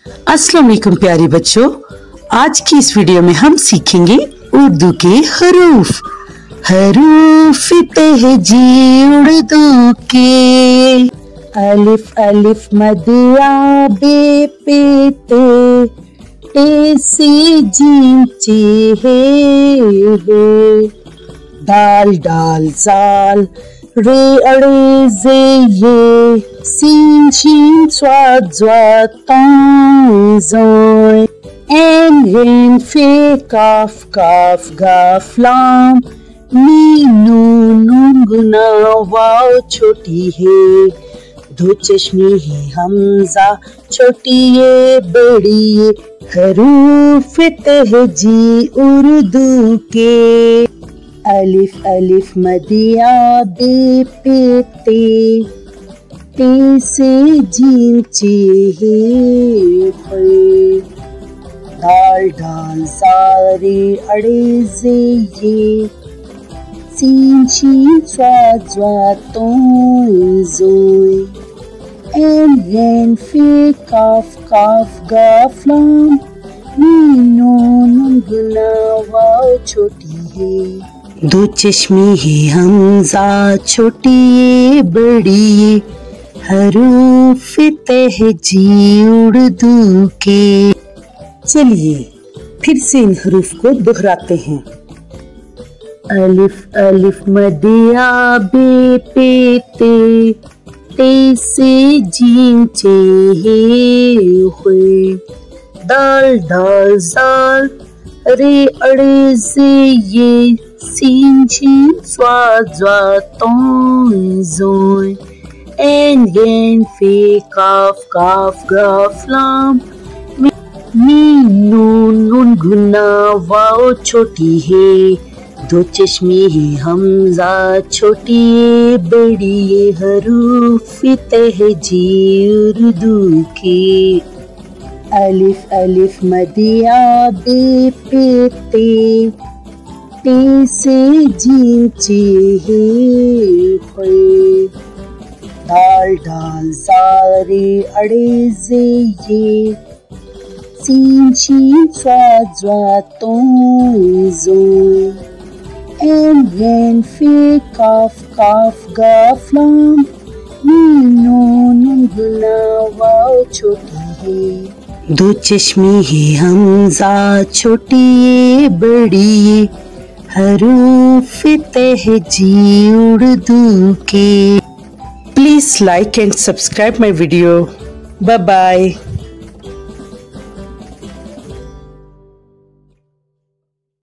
अस्सलाम वालेकुम प्यारे बच्चों, आज की इस वीडियो में हम सीखेंगे उर्दू के हरूफ। हरूफ तहजी उर्दू के। अलिफ अलिफ मद या बे पे ते से जीम चे हे। दाल डाल जाल रे अड़े जे ये सीन शीन स्वाद ज्वा तों जोय एन रेन फे काफ काफ गाफ लाम नी नून नून गुना वाव छोटी है। दो चश्मी है हमजा छोटी ये बड़ी ये। हरूफ तहजी उर्दू के। अलिफ अलिफ मद या बे पे ते से जीम चे हे। दाल डाल सारे अड़े जे ये सीन शीन स्वाद ज्वा तों जोय एन रेन फे काफ काफ गाफ लाम नी नून गुना वाव छोटी है। दो चश्मी है हमजा छोटी ये बड़ी ये। हरूफ तहजी उर्दू के। चलिए फिर से इन हरूफ को दोहराते हैं। अलिफ अलिफ मद या बे पे ते से जीम चे हे। दाल डाल जाल रे अड़े से ये सीन शीन स्वाद ज्वा तों जोय एन गेन फे काफ काफ गाफ लाम नी नून नून गुना वाव छोटी है। दो चश्मी है हमजा छोटी ये बड़ी ये। हरूफ तहजी उर्दू के। अलिफ अलिफ मद या बे पे ते से जीम चे हे। दाल डाल सारे अड़े जे ये सीन शीन स्वाद ज्वा तों जोय एन रेन फे काफ काफ गाफ लाम नी नून गुना वाव छोटी है। दो चश्मी है हमजा छोटी ये बड़ी ये। हरूफ तहजी उर्दू के। Please like and subscribe my video. Bye bye.